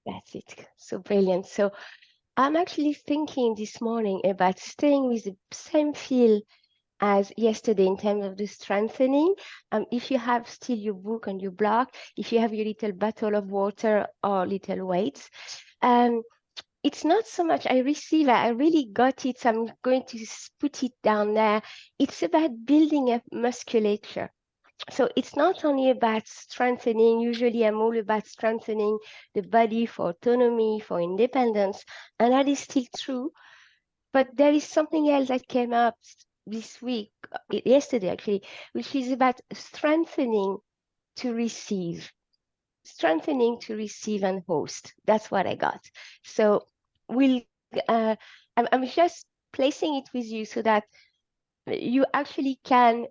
That's it. So brilliant. So I'm actually thinking this morning about staying with the same feel as yesterday in terms of the strengthening. If you have still your book on your block, if you have your little bottle of water or little weights, um, it's not so much I receive, I really got it. So I'm going to put it down there. It's about building up musculature. So it's not only about strengthening. Usually I'm all about strengthening the body for autonomy, for independence, and that is still true. But there is something else that came up this week, yesterday actually, which is about strengthening to receive and host. That's what I got. So we'll, uh, I'm just placing it with you so that you actually can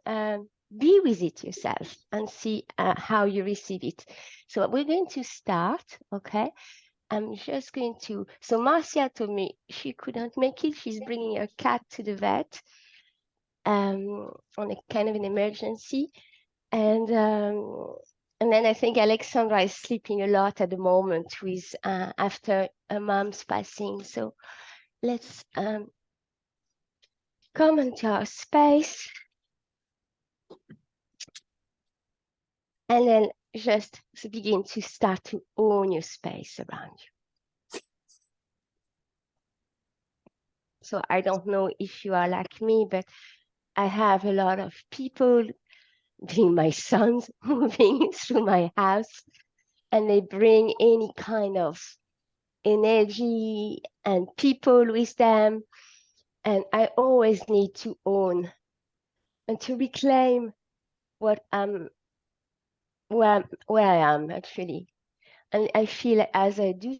be with it yourself and see how you receive it. So we're going to start, okay? I'm just going to, so Marcia told me she couldn't make it. She's bringing her cat to the vet on a kind of an emergency. And then I think Alexandra is sleeping a lot at the moment with after her mom's passing. So let's come into our space and then just begin to start to own your space around you. So I don't know if you are like me, but I have a lot of people, being my sons, moving through my house, and they bring any kind of energy and people with them. And I always need to own and to reclaim what where I am actually. And I feel as I do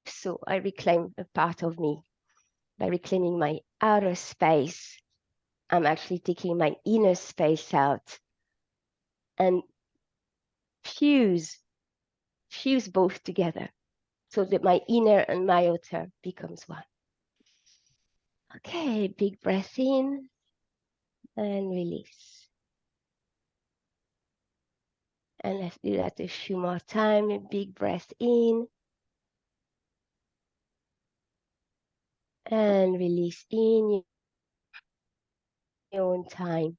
so, I reclaim a part of me. By reclaiming my outer space, I'm actually taking my inner space out and fuse both together so that my inner and my outer becomes one. Okay, big breath in and release. And let's do that a few more times. A big breath in and release in your own time.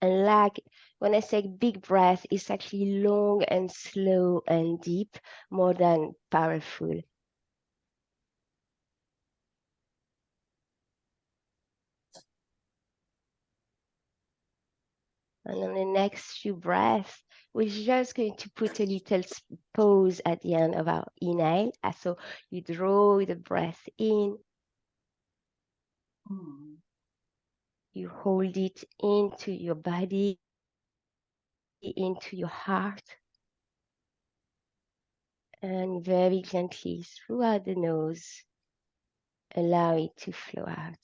And like when I say big breath, it's actually long and slow and deep, more than powerful. And on the next few breaths, we're just going to put a little pause at the end of our inhale. So you draw the breath in, you hold it into your body, into your heart, and very gently throughout the nose, allow it to flow out.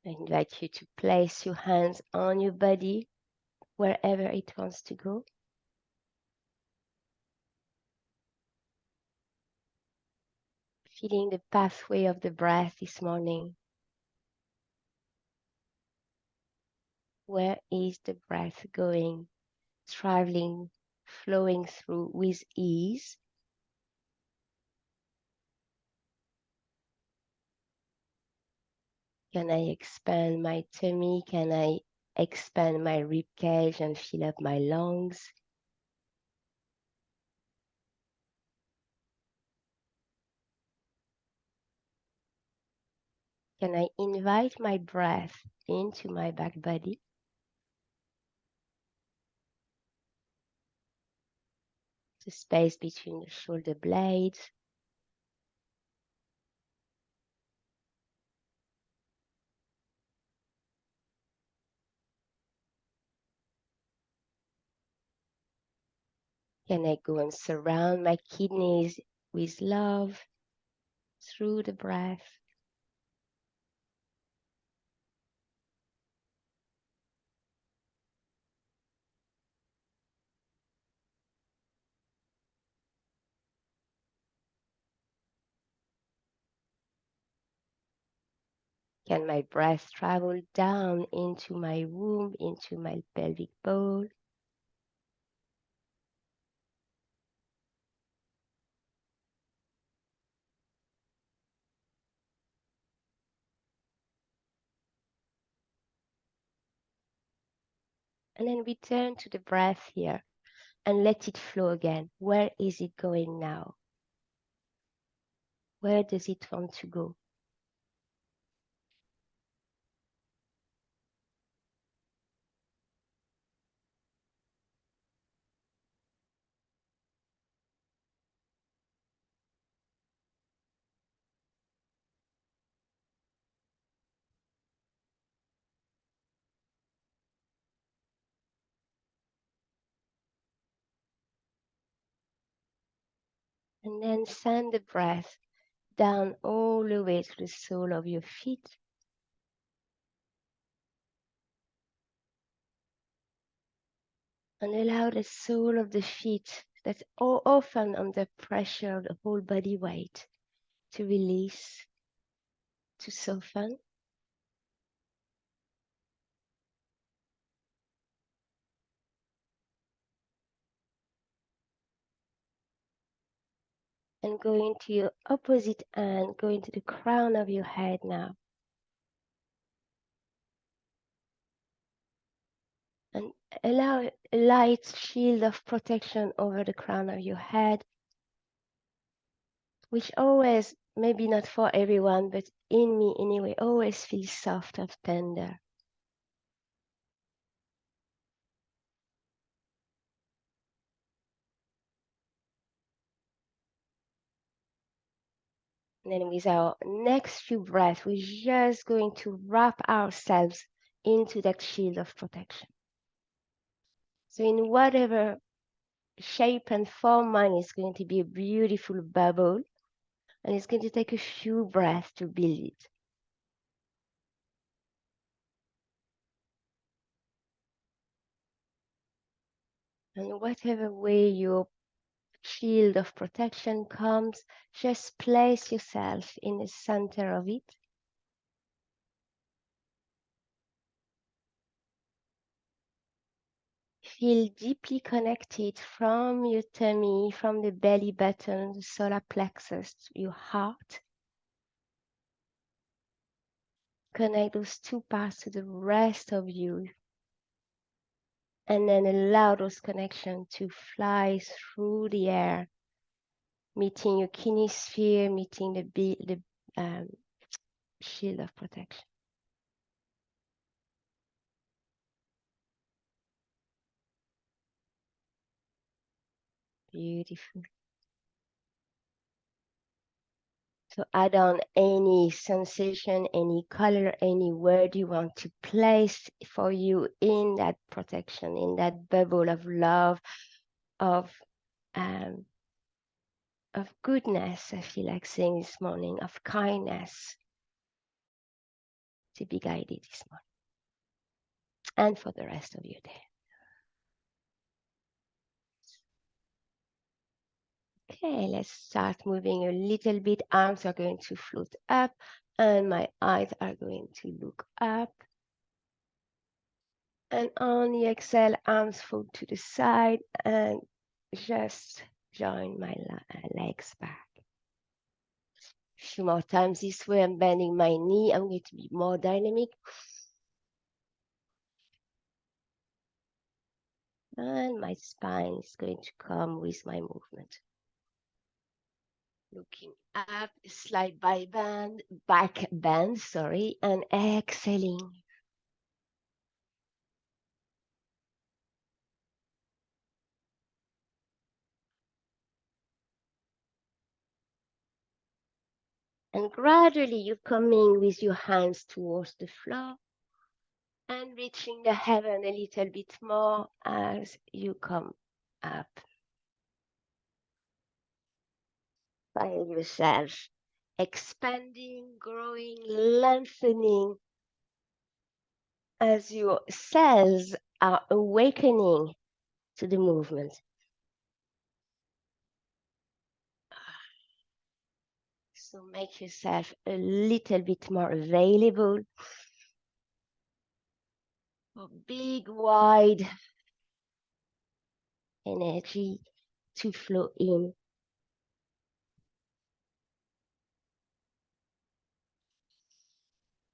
I invite you to place your hands on your body, wherever it wants to go. Feeling the pathway of the breath this morning. Where is the breath going? Traveling, flowing through with ease. Can I expand my tummy? Can I expand my rib cage and fill up my lungs? Can I invite my breath into my back body? The space between the shoulder blades. Can I go and surround my kidneys with love through the breath? Can my breath travel down into my womb, into my pelvic bowl? And then return to the breath here and let it flow again. Where is it going now? Where does it want to go? And then send the breath down all the way to the sole of your feet. And allow the sole of the feet that's often under pressure of the whole body weight to release, to soften. And go into your opposite hand, go into the crown of your head now. And allow a light shield of protection over the crown of your head, which always, maybe not for everyone, but in me anyway, always feels soft and tender. And then with our next few breaths, we're just going to wrap ourselves into that shield of protection. So in whatever shape and form, mine is going to be a beautiful bubble, and it's going to take a few breaths to build it. And whatever way your shield of protection comes, just place yourself in the center of it. Feel deeply connected from your tummy, from the belly button, the solar plexus, to your heart. Connect those two parts to the rest of you. And then allow those connections to fly through the air, meeting your kinesphere, meeting the shield of protection. Beautiful. So add on any sensation, any color, any word you want to place for you in that protection, in that bubble of love, of goodness, I feel like saying this morning, of kindness, to be guided this morning and for the rest of your day. Okay, let's start moving a little bit. Arms are going to float up and my eyes are going to look up. And on the exhale, arms fold to the side and just join my legs back. A few more times this way. I'm bending my knee. I'm going to be more dynamic. And my spine is going to come with my movement. Looking up, slight back bend, and exhaling. And gradually you're coming with your hands towards the floor and reaching the heaven a little bit more as you come up. Find yourself expanding, growing, lengthening as your cells are awakening to the movement. So make yourself a little bit more available for big, wide energy to flow in.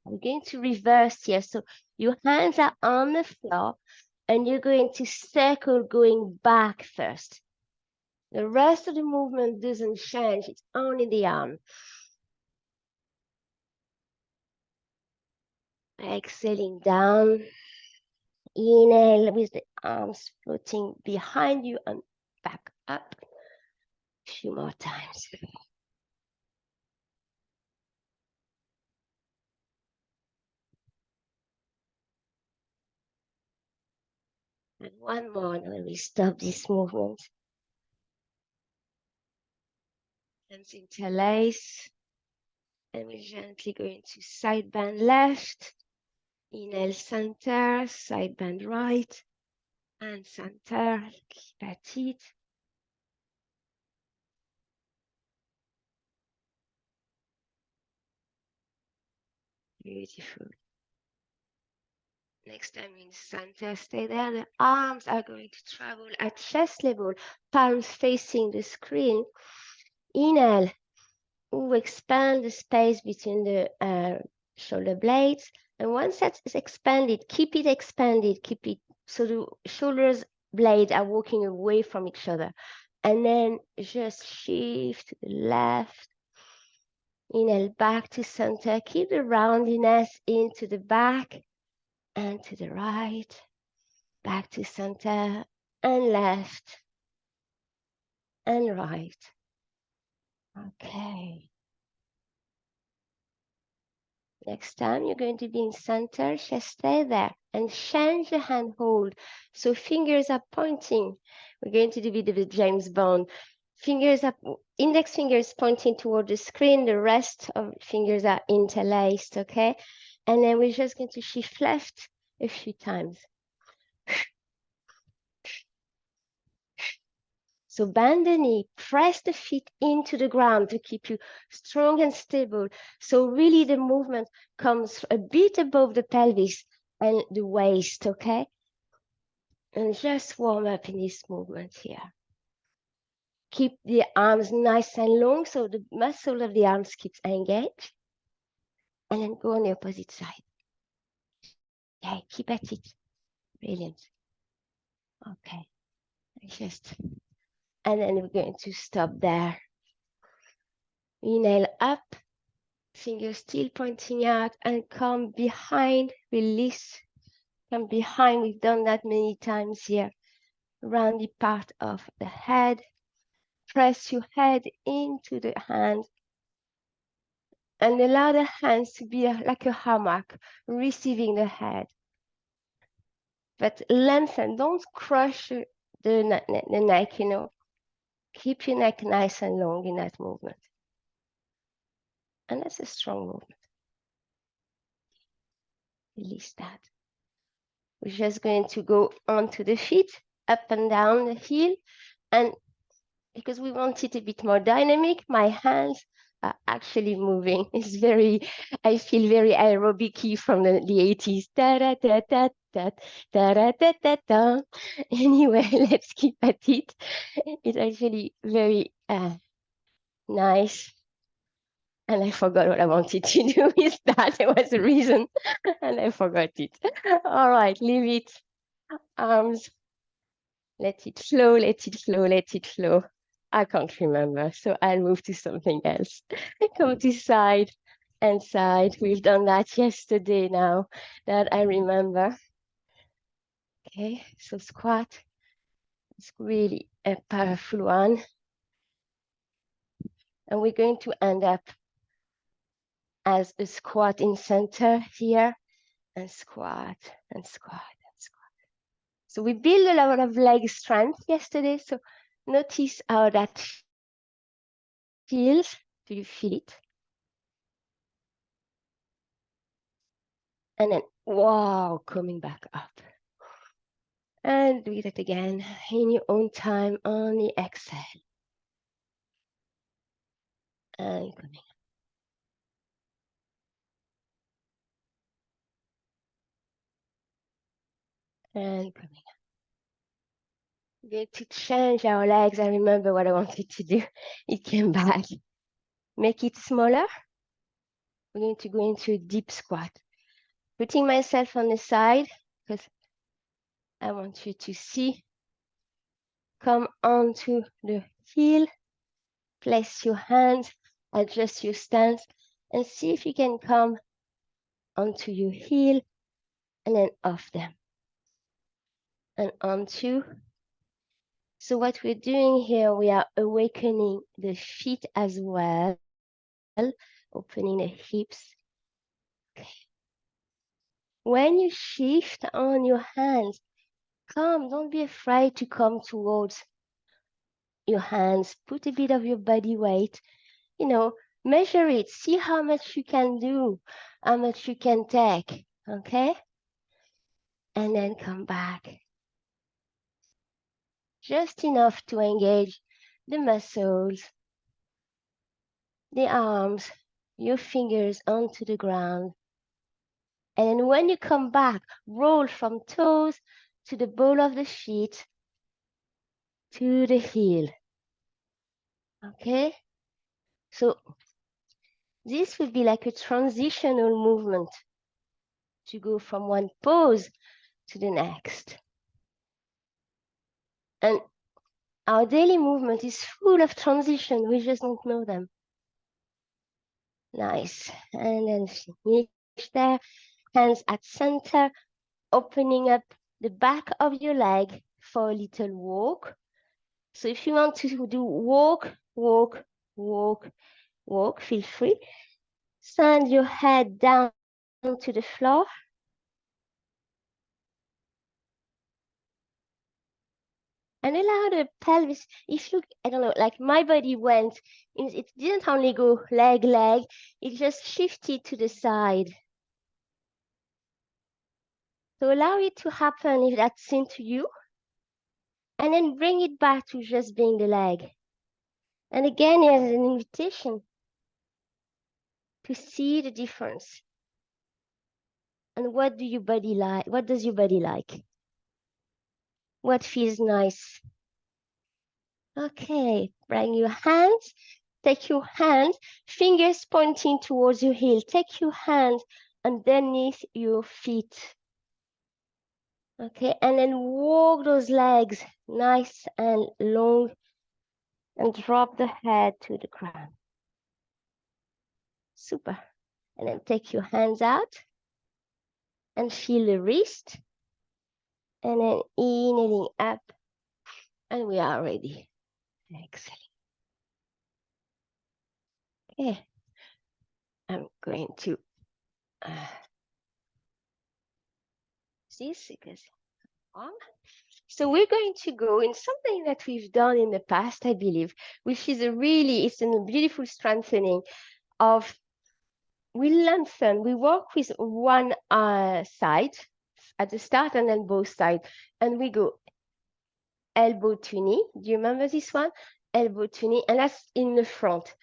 I'm going to reverse here. So your hands are on the floor and you're going to circle going back first. The rest of the movement doesn't change. It's only the arm. Exhaling down. Inhale with the arms floating behind you and back up. A few more times. And one more, and we stop this movement. Hands interlace. And we're gently going to side bend left. Inhale, center, side bend right. And center, keep at it. Beautiful. Next time in center, stay there. The arms are going to travel at chest level, palms facing the screen. Inhale. Ooh, expand the space between the shoulder blades. And once that is expanded, keep it expanded. Keep it so the shoulders blades are walking away from each other. And then just shift to the left. Inhale back to center. Keep the roundiness into the back and to the right. Back to center and left and right. Okay. Next time you're going to be in center, just stay there and change the hand hold. So fingers are pointing. We're going to do a bit of a James Bond. Fingers up, index fingers pointing toward the screen. The rest of fingers are interlaced, okay? And then we're just going to shift left a few times. So bend the knee, press the feet into the ground to keep you strong and stable. So really the movement comes a bit above the pelvis and the waist, okay? And just warm up in this movement here. Keep the arms nice and long so the muscle of the arms keeps engaged. And then go on the opposite side. Okay, keep at it. Brilliant. Okay, and then we're going to stop there. Inhale up. Fingers still pointing out and come behind, release, come behind. We've done that many times here. Roundy part of the head. Press your head into the hand and allow the hands to be like a hammock, receiving the head. But lengthen, don't crush the neck, you know. Keep your neck nice and long in that movement. And that's a strong movement. Release that. We're just going to go onto the feet, up and down the heel. And because we want it a bit more dynamic, my hands are actually moving. It's very, I feel very aerobic-y from the 80s. Da, da, da, da, da, da, da, da, da, da. Anyway, let's keep at it. It's actually very nice. And I forgot what I wanted to do with that. There was a reason, and I forgot it. All right, leave it. Arms. Let it flow, let it flow, let it flow. I can't remember, so I'll move to something else. Come to side and side. We've done that yesterday now that I remember. Okay, so squat. It's really a powerful one. And we're going to end up as a squat in center here, and squat, and squat, and squat. So we built a lot of leg strength yesterday, so notice how that feels. Do you feel it? And then, wow, coming back up. And do that again in your own time on the exhale. And coming up. And coming up. We're going to change our legs. I remember what I wanted to do. It came back. Make it smaller. We're going to go into a deep squat. Putting myself on the side because I want you to see. Come onto the heel. Place your hands. Adjust your stance. And see if you can come onto your heel and then off them. And onto. So what we're doing here, we are awakening the feet as well. Opening the hips. Okay. When you shift on your hands, come, don't be afraid to come towards your hands. Put a bit of your body weight, measure it, see how much you can do, how much you can take, okay? And then come back. Just enough to engage the muscles, the arms, your fingers onto the ground. And then when you come back, roll from toes to the ball of the feet to the heel. Okay? So this would be like a transitional movement to go from one pose to the next. And our daily movement is full of transition. We just don't know them. Nice. And then finish there. Hands at center, opening up the back of your leg for a little walk. So if you want to do walk, walk, walk, walk, feel free. Send your head down to the floor. And allow the pelvis, if you, I don't know, like my body went, it didn't only go leg, leg, it just shifted to the side. So allow it to happen if that's into you. And then bring it back to just being the leg. And again, here's an invitation to see the difference. And what do your body like? What does your body like? What feels nice? Okay, bring your hands. Take your hands, fingers pointing towards your heel. Take your hands underneath your feet. Okay, and then walk those legs nice and long and drop the head to the ground. Super. And then take your hands out and feel the wrist. And then inhaling up. And we are ready. Excellent. Okay. I'm going to this because on. So we're going to go in something that we've done in the past, I believe, which is it's a beautiful strengthening of, we lengthen, we work with one side at the start and then both sides. And we go elbow to knee. Do you remember this one? Elbow to knee, and that's in the front.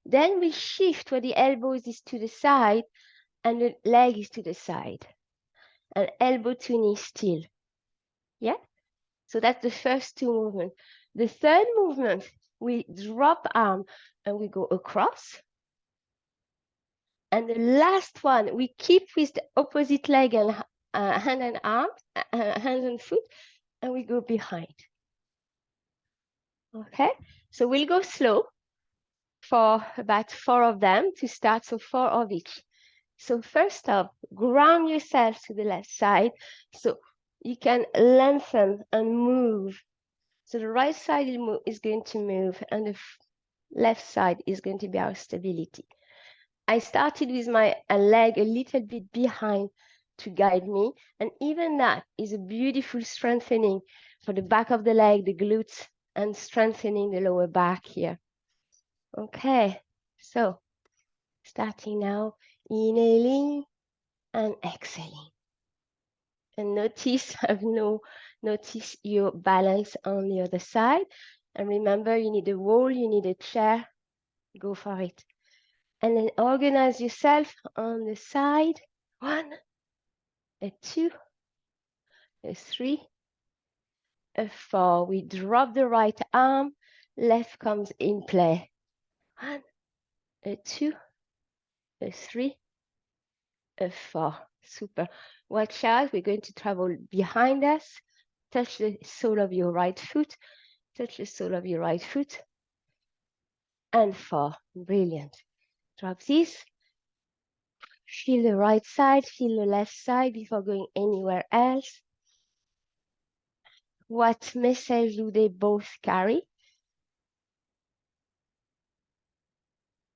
Then we shift where the elbow is to the side and the leg is to the side. And elbow to knee still. Yeah? So that's the first two movements. The third movement, we drop arm and we go across. And the last one, we keep with the opposite leg and hand and arm, hands and foot, and we go behind. Okay, so we'll go slow for about 4 of them to start, so 4 of each. So first up, ground yourself to the left side so you can lengthen and move. So the right side is going to move and the left side is going to be our stability. I started with my leg a little bit behind to guide me. And even that is a beautiful strengthening for the back of the leg, the glutes, and strengthening the lower back here. Okay, so starting now, inhaling and exhaling. And notice your balance on the other side. And remember, you need a wall, you need a chair, go for it. And then organize yourself on the side. 1, a 2, a 3, a 4. We drop the right arm, left comes in play. 1, a 2, a 3, a 4. Super. Watch out, we're going to travel behind us. Touch the sole of your right foot. Touch the sole of your right foot. And 4. Brilliant. Drop this. Feel the right side, feel the left side before going anywhere else. What message do they both carry?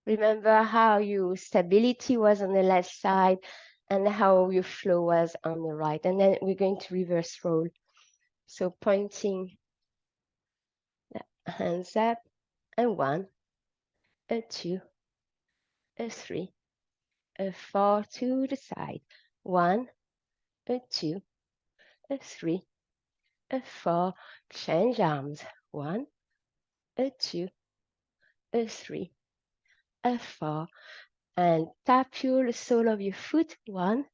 Remember how your stability was on the left side and how your flow was on the right. And then we're going to reverse roll. So pointing the hands up, and 1, a 2, a 3, a 4 to the side. 1, a 2, a 3, a 4. Change arms. 1, a 2, a 3, a 4. And tap your sole of your foot. 1,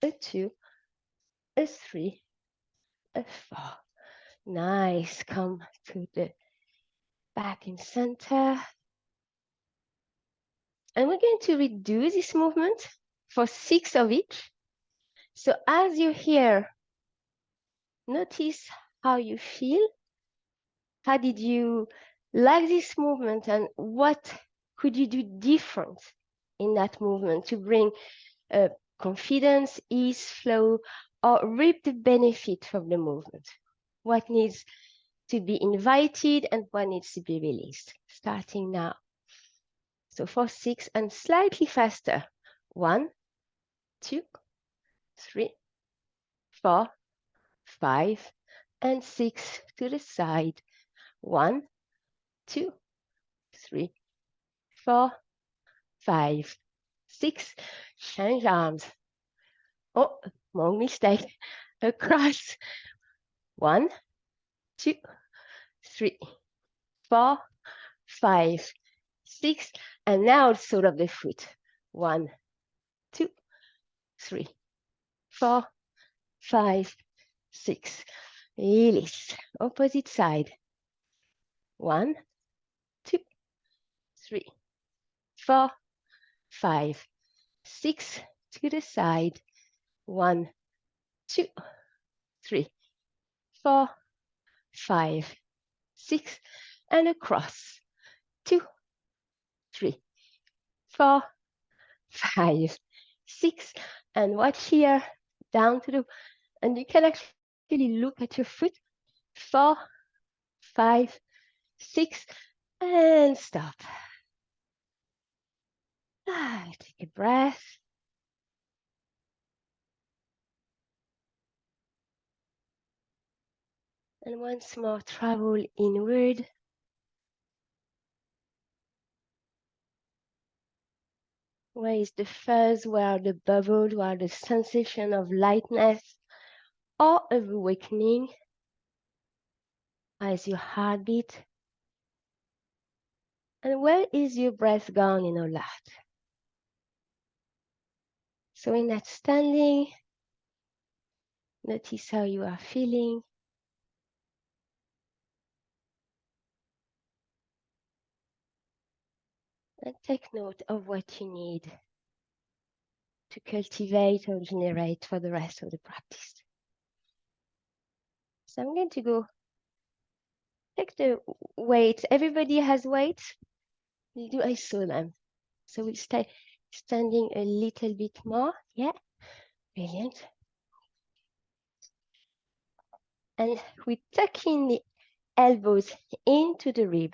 a 2, a 3, a 4. Nice. Come to the back in center. And we're going to redo this movement for 6 of each. So as you're here, notice how you feel. How did you like this movement, and what could you do different in that movement to bring confidence, ease, flow, or reap the benefit from the movement? What needs to be invited and what needs to be released? Starting now. So for 6 and slightly faster. 1, 2, 3, 4, 5, and 6 to the side. 1, 2, 3, 4, 5, 6. Change arms. Oh, wrong mistake. Across. 1, 2, 3, 4, 5, 6. And now the sole of the foot. 1, 2, 3, 4, 5, 6. Release. Opposite side. 1, 2, 3, 4, 5, 6 to the side. 1, 2, 3, 4, 5, 6, and across. 2, 3, 4, 5, 6, and watch here, down to the, and you can actually look at your foot. 4, 5, 6, and stop. Take a breath. And once more, travel inward. Where is the fuzz? Where are the bubbles? Where are the sensation of lightness or of awakening? Where is your heartbeat? And where is your breath gone in all that? So in that standing, notice how you are feeling. And take note of what you need to cultivate or generate for the rest of the practice. So I'm going to go take the weights. Everybody has weights. I saw them. So we'll stay standing a little bit more. Yeah, brilliant. And we tuck in the elbows into the rib.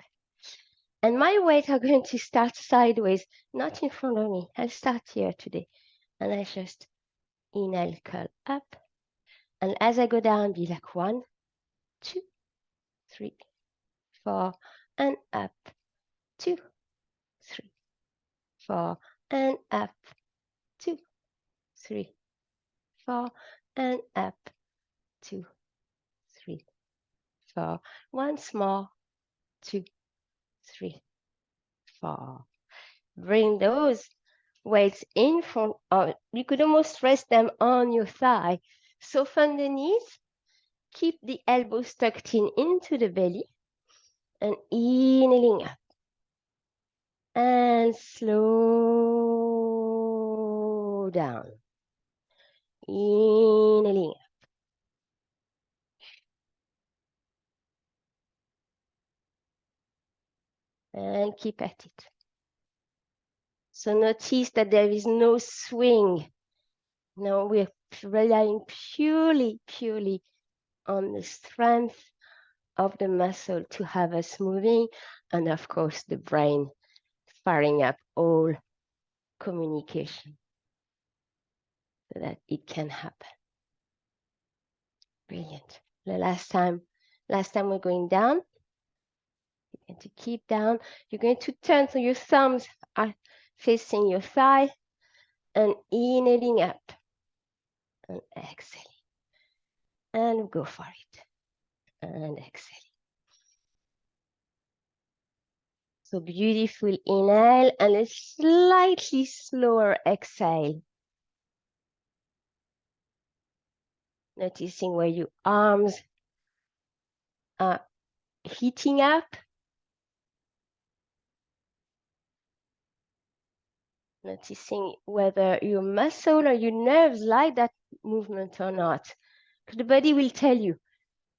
And my weight are going to start sideways, not in front of me. I'll start here today. And I just inhale, curl up. And as I go down, be like 1, 2, 3, 4, and up. 2, 3, 4, and up. 2, 3, 4, and up. 2, 3, 4. Once more. 2, 3, 4. Bring those weights in front of, you could almost rest them on your thigh. Soften the knees. Keep the elbows tucked in into the belly. And inhaling up. And slow down. Inhaling up. And keep at it. So notice that there is no swing. No, we're relying purely on the strength of the muscle to have us moving, and of course the brain firing up all communication so that it can happen. Brilliant. The last time we're going down. You're going to keep down. You're going to turn so your thumbs are facing your thigh and inhaling up and exhaling. And go for it. And exhale. So beautiful inhale and a slightly slower exhale. Noticing where your arms are heating up. Noticing whether your muscle or your nerves like that movement or not. Because the body will tell you,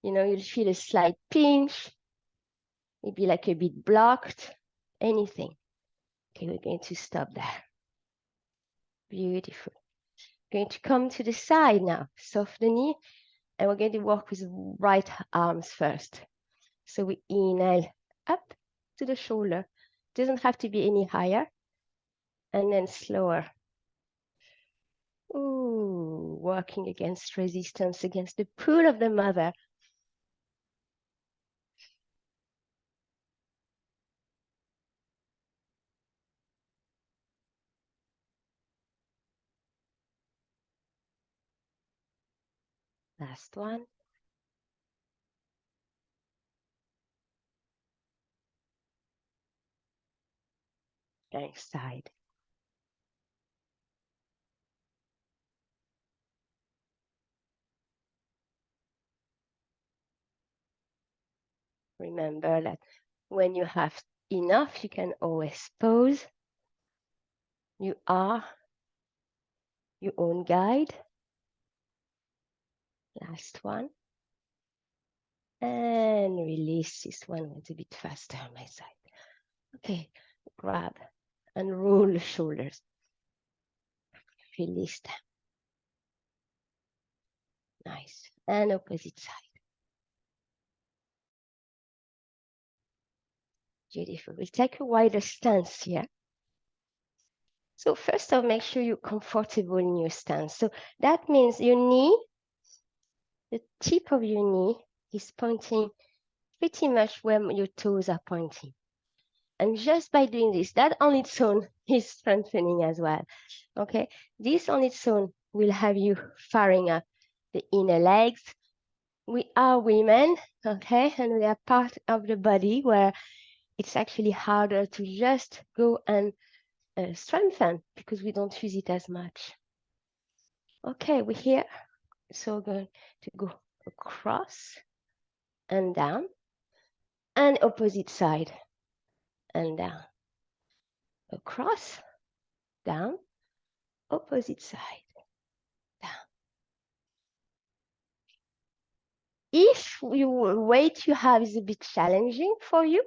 you'll feel a slight pinch, maybe like a bit blocked, anything. Okay, we're going to stop there. Beautiful. Going to come to the side now, soft the knee, and we're going to work with right arms first. So we inhale up to the shoulder. Doesn't have to be any higher. And then slower. Ooh, working against resistance, against the pull of the mother. Last one. Next side. Remember that when you have enough, you can always pause. You are your own guide. Last one. And release. This one went a bit faster on my side. Okay, grab and roll the shoulders. Release them. Nice. And opposite side. Beautiful. We'll take a wider stance here. So first I'll make sure you're comfortable in your stance. So that means your knee, the tip of your knee is pointing pretty much where your toes are pointing. And just by doing this, that on its own is strengthening as well. Okay, this on its own will have you firing up the inner legs. We are women, okay, and we are part of the body where it's actually harder to just go and strengthen because we don't use it as much. Okay, we're here. So we're going to go across and down and opposite side and down. Across, down, opposite side, down. If your weight you have is a bit challenging for you,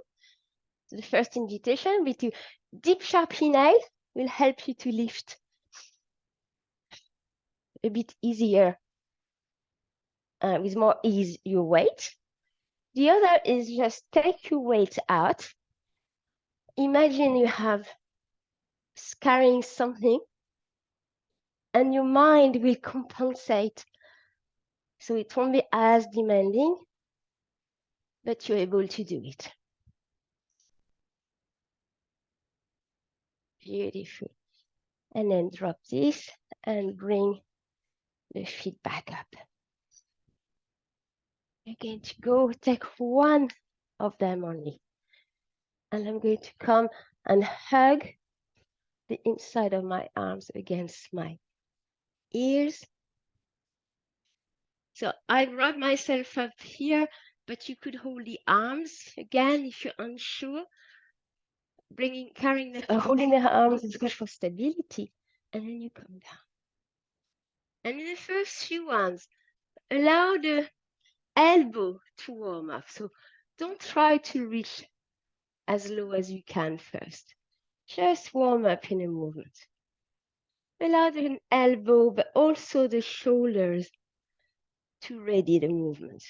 the first invitation will be to deep, sharp inhale will help you to lift a bit easier, with more ease your weight. The other is just take your weight out. Imagine you have carrying something and your mind will compensate. So it won't be as demanding, but you're able to do it. Beautiful. And then drop this and bring the feet back up. You're going to go take one of them only. And I'm going to come and hug the inside of my arms against my ears. So I rub myself up here, but you could hold the arms again if you're unsure. Holding the arms is good for stability, and then you come down. And in the first few ones, allow the elbow to warm up. So don't try to reach as low as you can first. Just warm up in a movement. Allow the elbow, but also the shoulders to ready the movement.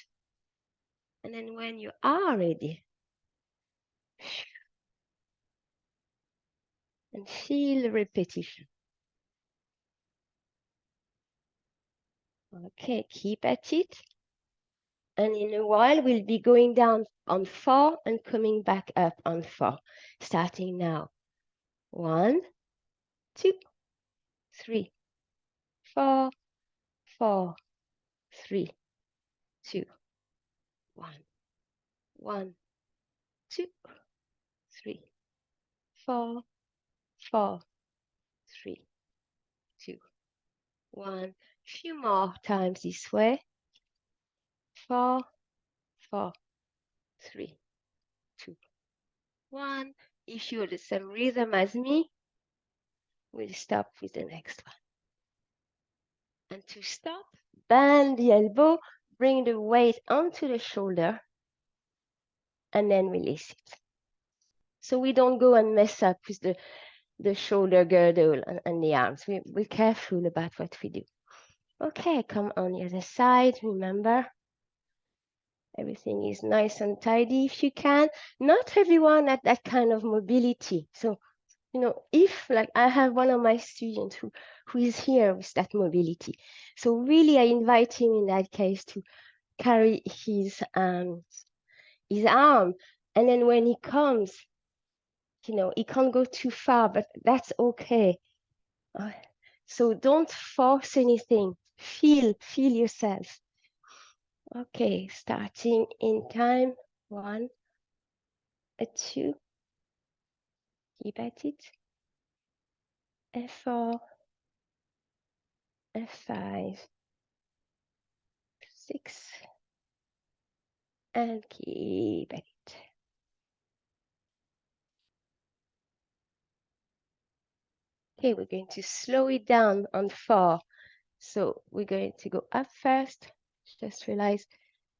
And then when you are ready, and feel the repetition. Okay, keep at it. And in a while, we'll be going down on 4 and coming back up on 4. Starting now. 1, 2, 3, 4, 4, 3, 2, 1. 1, 2, 3, 4, 4, 3, 2, 1. Few more times this way. 4, 4, 3, 2, 1. If you're the same rhythm as me, we'll stop with the next one. And to stop, bend the elbow, bring the weight onto the shoulder, and then release it. So we don't go and mess up with the shoulder girdle and the arms. We're careful about what we do. Okay, come on the other side. Remember, everything is nice and tidy if you can. Not everyone at that kind of mobility. So, if like I have one of my students who is here with that mobility. So really I invite him in that case to carry his arm. And then when he comes, he can't go too far, but that's okay. So don't force anything. Feel yourself. Okay, starting in time. 1, 2. Keep at it. F4, F5, 6, and keep at it. Okay, we're going to slow it down on 4. So we're going to go up first. Just realize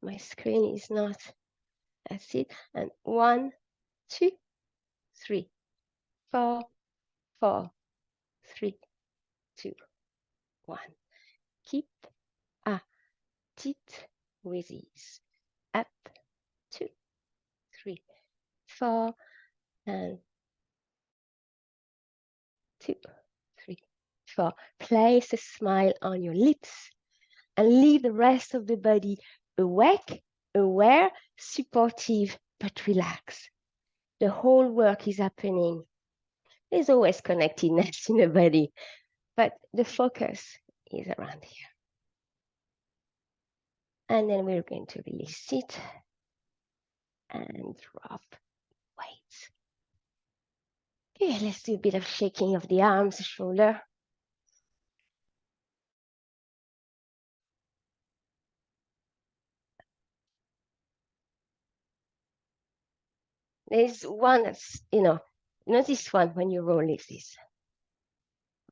my screen is not. That's it. And 1, 2, 3, 4, 4, 3, 2, 1. Keep at it with ease. Up, 2, 3, 4, and 2, 3, 4. Place a smile on your lips and leave the rest of the body awake, aware, supportive, but relaxed. The whole work is happening. There's always connectedness in the body, but the focus is around here. And then we're going to release it and drop weights. Okay, let's do a bit of shaking of the arms, shoulder. There's one that's, notice one when you roll like this.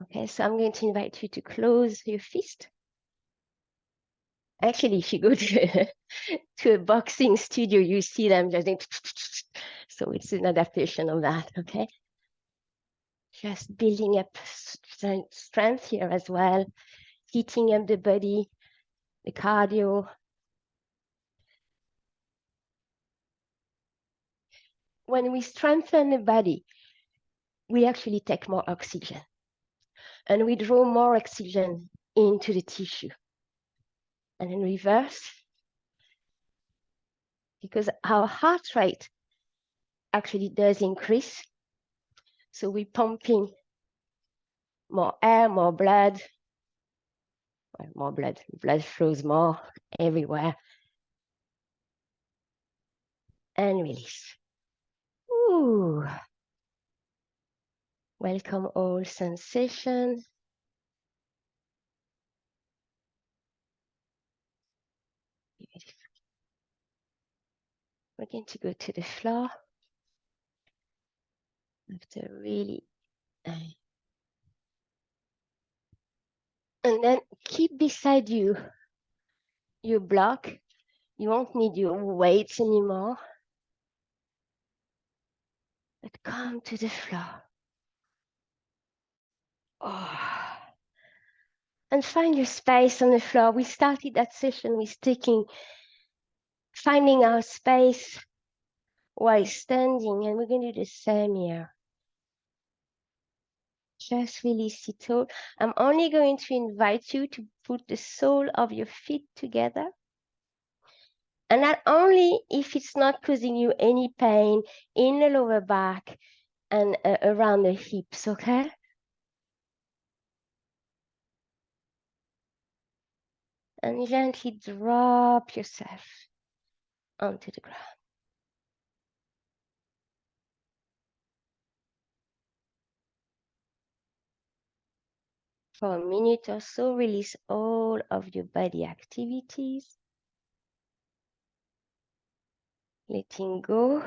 Okay, so I'm going to invite you to close your fist. Actually, if you go to a boxing studio, you see them just doing, so it's an adaptation of that, okay? Just building up strength here as well, heating up the body, the cardio. When we strengthen the body, we actually take more oxygen and we draw more oxygen into the tissue. And in reverse, because our heart rate actually does increase. So we're pumping more air, more blood. Well, more blood. Blood flows more everywhere. And release. Ooh. Welcome all sensation. We're going to go to the floor after really, and then keep beside you your block. You won't need your weights anymore, but come to the floor. Oh. And find your space on the floor. We started that session with finding our space while standing, and we're going to do the same here. Just really sit tall. I'm only going to invite you to put the sole of your feet together. And not only if it's not causing you any pain in the lower back and around the hips, okay? And gently drop yourself onto the ground. For a minute or so, release all of your body activities. Letting go.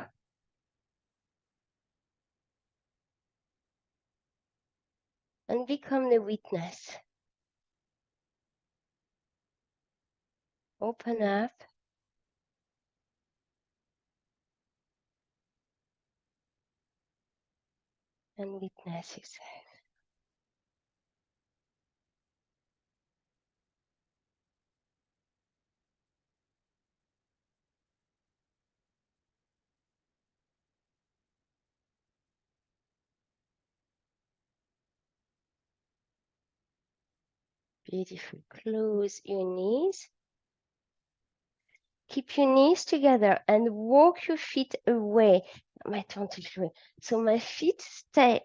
And become the witness. Open up. And witness yourself. Beautiful. Close your knees. Keep your knees together and walk your feet away. My turn to show. So my feet stay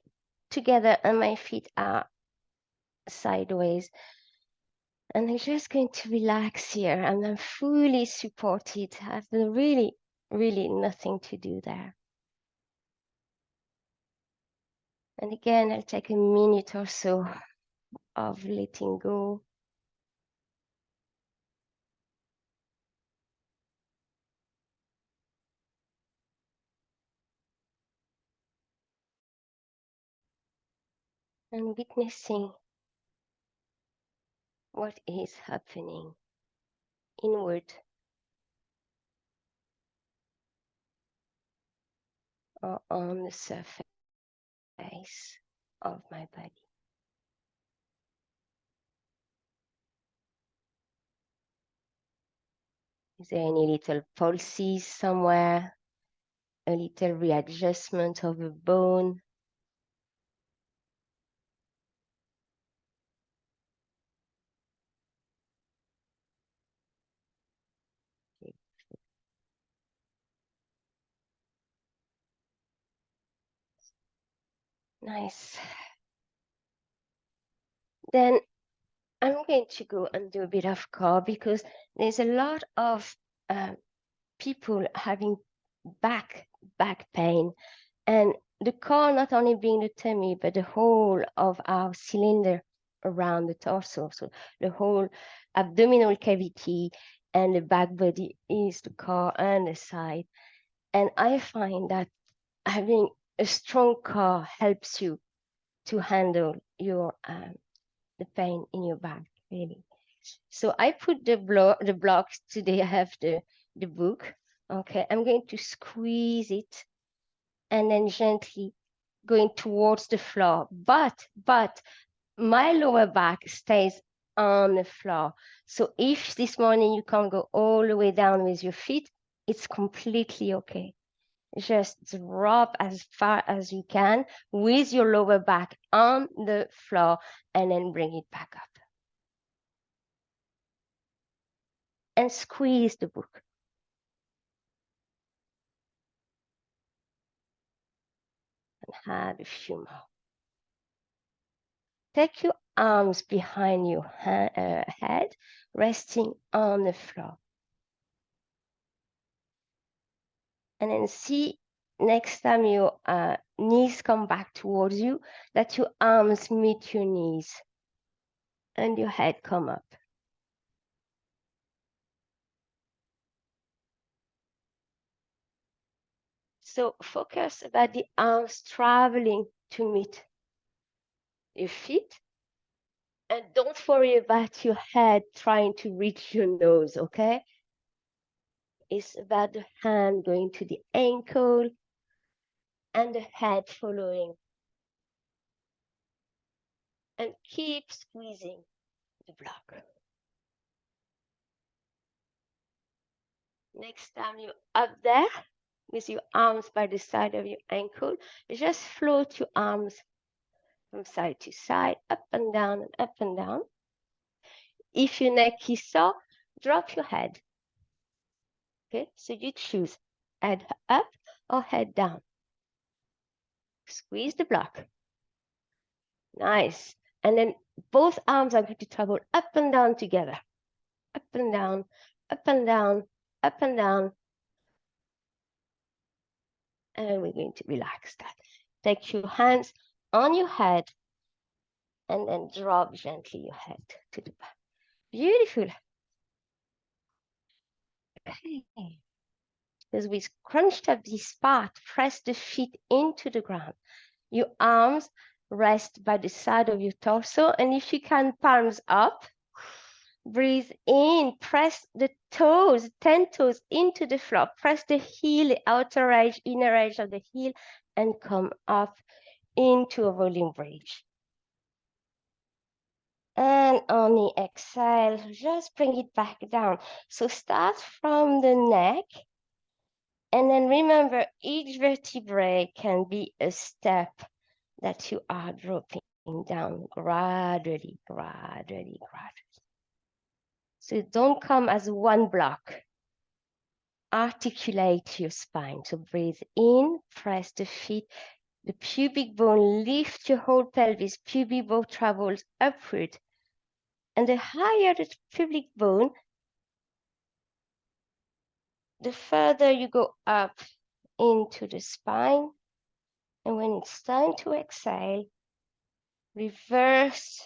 together and my feet are sideways. And I'm just going to relax here and I'm fully supported. I've really, really nothing to do there. And again, I'll take a minute or so of letting go. And witnessing what is happening inward or on the surface of my body. Is there any little pulses somewhere? A little readjustment of a bone? Nice. Then I'm going to go and do a bit of core because there's a lot of people having back pain, and the core not only being the tummy but the whole of our cylinder around the torso, so the whole abdominal cavity and the back body is the core and the side. And I find that having a strong core helps you to handle your the pain in your back, really. So I put the blocks today. I have the book. Okay, I'm going to squeeze it and then gently going towards the floor. But my lower back stays on the floor. So if this morning you can't go all the way down with your feet, it's completely okay. Just drop as far as you can with your lower back on the floor and then bring it back up. And squeeze the book. And have a few more. Take your arms behind your head, resting on the floor. And then see next time your knees come back towards you, that your arms meet your knees and your head come up. So focus about the arms traveling to meet your feet. And don't worry about your head trying to reach your nose, okay? It's about the hand going to the ankle and the head following. And keep squeezing the block. Next time you're up there with your arms by the side of your ankle, just float your arms from side to side, up and down and up and down. If your neck is sore, drop your head. Okay, so you choose head up or head down. Squeeze the block. Nice. And then both arms are going to travel up and down together. Up and down, up and down, up and down. And we're going to relax that. Take your hands on your head and then drop gently your head to the back. Beautiful. Okay. As we scrunched up this part, press the feet into the ground. Your arms rest by the side of your torso, and if you can, palms up. Breathe in, press the toes, 10 toes into the floor. Press the heel, the outer edge, inner edge of the heel, and come up into a rolling bridge. And on the exhale, just bring it back down. So start from the neck. And then remember, each vertebrae can be a step that you are dropping down gradually, gradually, gradually. So don't come as one block. Articulate your spine. So breathe in, press the feet, the pubic bone, lift your whole pelvis, pubic bone travels upward. And the higher the pubic bone, the further you go up into the spine. And when it's time to exhale, reverse.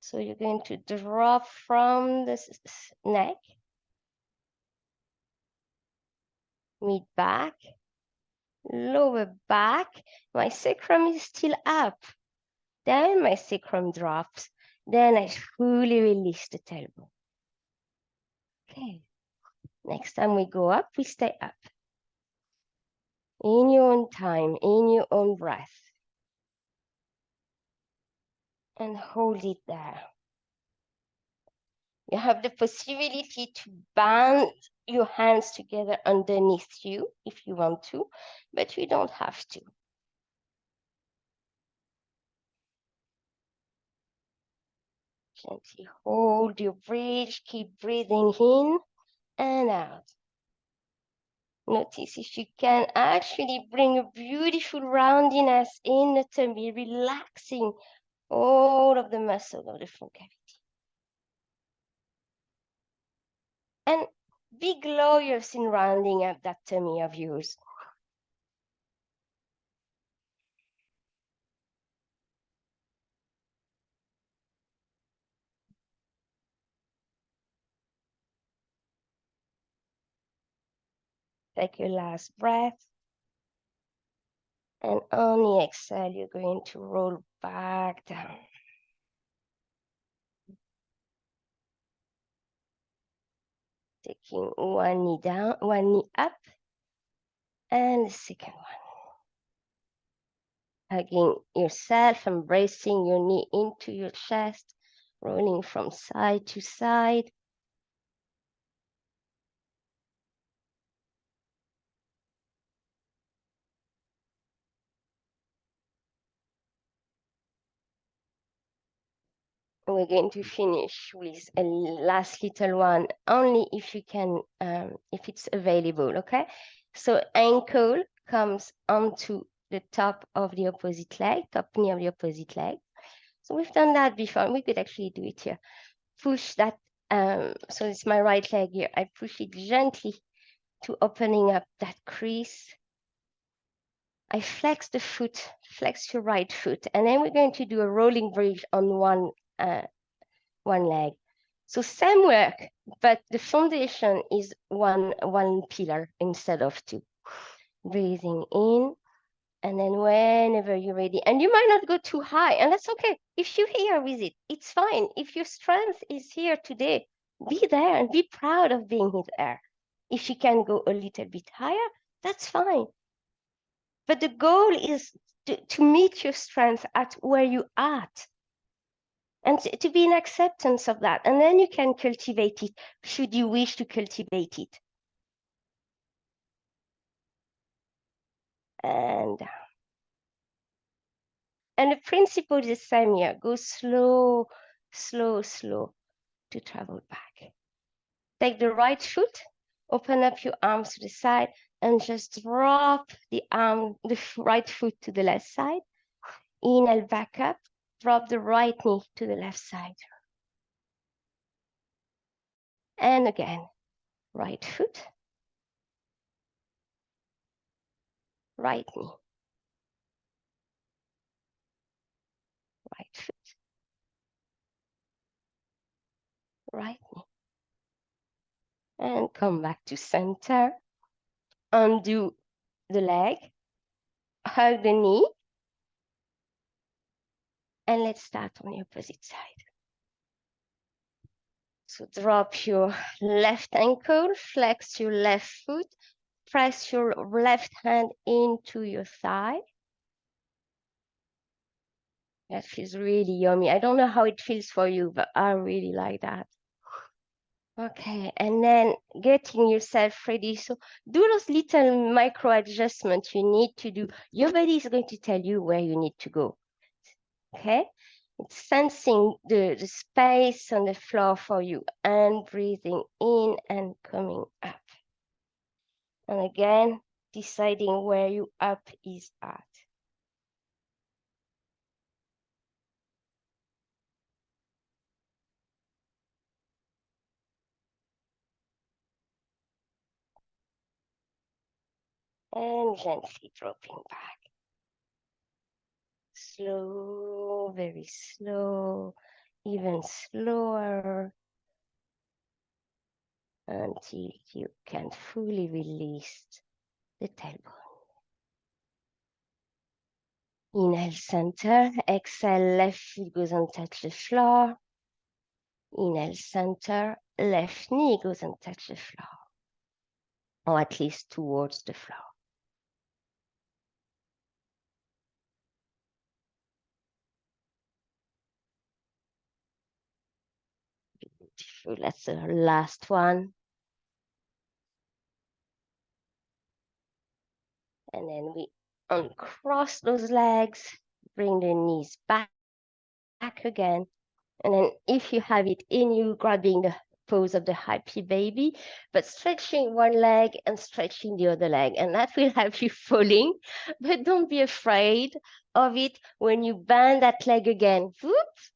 So you're going to drop from the neck, mid back, lower back. My sacrum is still up. Then my sacrum drops. Then I fully release the tailbone. Okay. Next time we go up, we stay up. In your own time, in your own breath. And hold it there. You have the possibility to band your hands together underneath you if you want to, but you don't have to. Gently hold your bridge, keep breathing in and out. Notice if you can actually bring a beautiful roundiness in the tummy, relaxing all of the muscles of the front cavity. And be glorious in rounding up that tummy of yours. Take your last breath. And on the exhale, you're going to roll back down. Taking one knee down, one knee up, and the second one. Hugging yourself, embracing your knee into your chest, rolling from side to side. We're going to finish with a last little one, only if you can, if it's available, okay? So ankle comes onto the top of the opposite leg, top knee of the opposite leg. So we've done that before. We could actually do it here. Push that, so it's my right leg here. I push it gently to opening up that crease. I flex the foot, flex your right foot, and then we're going to do a rolling bridge on one leg. So same work, but the foundation is one pillar instead of two. Breathing in. And then whenever you're ready, and you might not go too high, and that's okay. If you're here with it, it's fine. If your strength is here today, be there and be proud of being there. If you can go a little bit higher, that's fine. But the goal is to meet your strength at where you at, and to be in acceptance of that. And then you can cultivate it, should you wish to cultivate it. And the principle is the same here. Go slow, slow, slow to travel back. Take the right foot, open up your arms to the side, and just drop the right foot to the left side. Inhale back up, drop the right knee to the left side. And again, right foot, right knee, right foot, right knee. And come back to center. Undo the leg, hug the knee, and let's start on the opposite side. So drop your left ankle, flex your left foot, press your left hand into your thigh. That feels really yummy. I don't know how it feels for you, but I really like that. Okay, and then getting yourself ready. So do those little micro adjustments you need to do. Your body is going to tell you where you need to go. Okay, it's sensing the space on the floor for you, and breathing in and coming up. And again, deciding where your up is at. And gently dropping back. Slow, very slow, even slower, until you can fully release the tailbone. Inhale, center. Exhale, left foot goes and touch the floor. Inhale, center. Left knee goes and touch the floor, or at least towards the floor. Beautiful. That's the last one. And then we uncross those legs, bring the knees back again. And then if you have it in you, grabbing the pose of the happy baby, but stretching one leg and stretching the other leg. And that will have you falling, but don't be afraid of it. When you bend that leg again, whoops,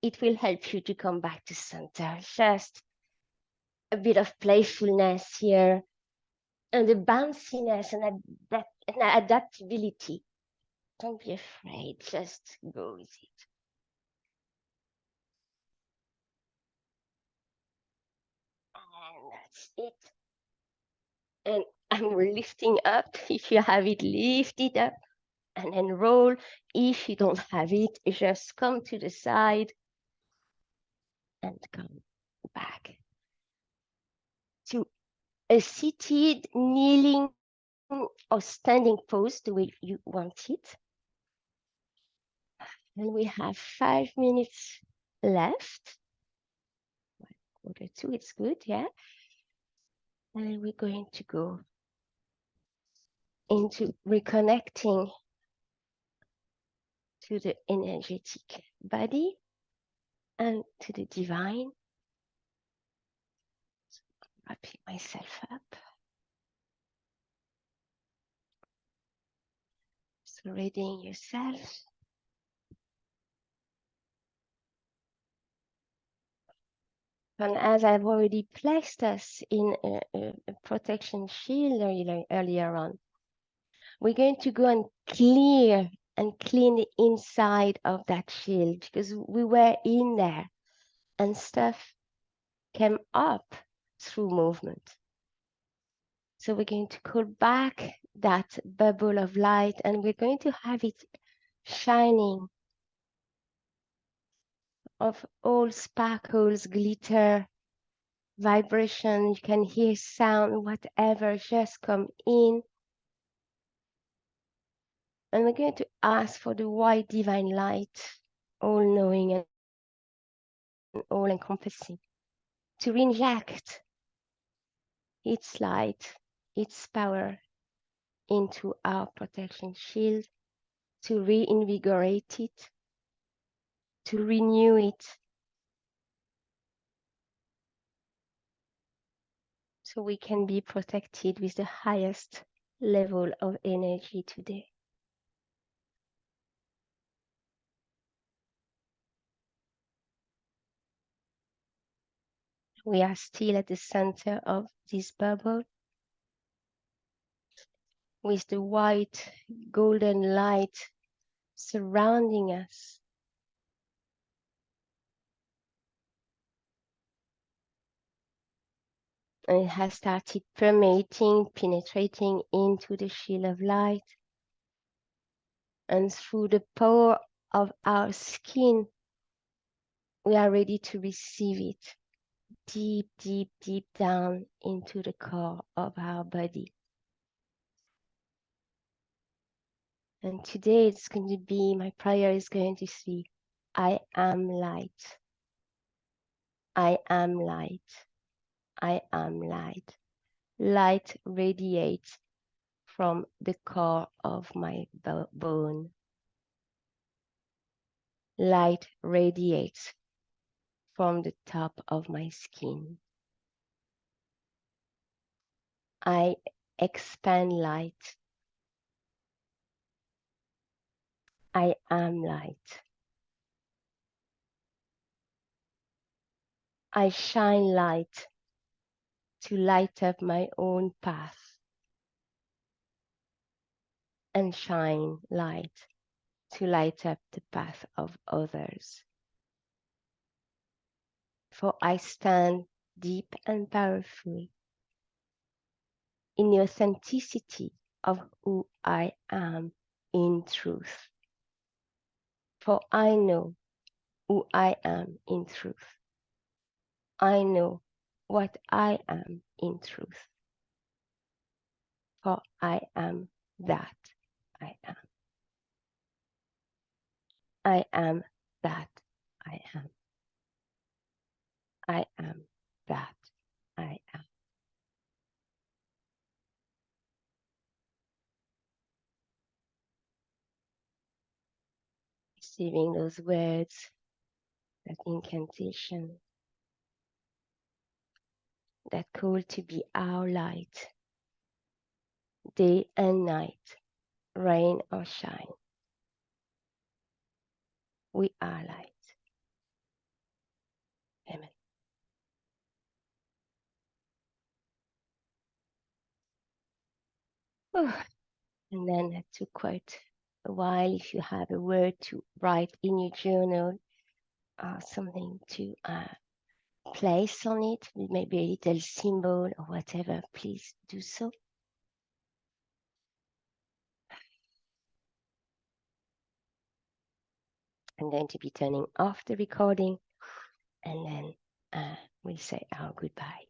it will help you to come back to center. Just a bit of playfulness here, and the bounciness and adaptability. Don't be afraid, just go with it. And that's it. And I'm lifting up. If you have it, lift it up and then roll. If you don't have it, just come to the side and come back to a seated, kneeling, or standing pose the way you want it. And we have 5 minutes left. 1:45, it's good, yeah. And we're going to go into reconnecting to the energetic body and to the divine. Wrapping myself up. So readying yourself. And as I've already placed us in a protection shield earlier on, we're going to go and clear and clean the inside of that shield, because we were in there and stuff came up through movement. So we're going to call back that bubble of light, and we're going to have it shining of all sparkles, glitter, vibration. You can hear sound, whatever, just come in. And we're going to ask for the white divine light, all-knowing and all-encompassing, to reinject its light, its power into our protection shield, to reinvigorate it, to renew it, so we can be protected with the highest level of energy today. We are still at the center of this bubble with the white golden light surrounding us. And it has started permeating, penetrating into the shield of light. And through the power of our skin, we are ready to receive it deep, deep, deep down into the core of our body. And today it's going to be, my prayer is going to be, I am light. I am light. I am light. Light radiates from the core of my bone. Light radiates from the top of my skin. I expand light. I am light. I shine light to light up my own path and shine light to light up the path of others. For I stand deep and powerful in the authenticity of who I am in truth. For I know who I am in truth. I know what I am in truth. For I am that I am. I am that I am. I am that I am. Receiving those words, that incantation, that call to be our light, day and night, rain or shine. We are light. Amen. And then that took quite a while. If you have a word to write in your journal, something to place on it, maybe a little symbol or whatever, please do so. I'm going to be turning off the recording, and then we'll say our goodbye.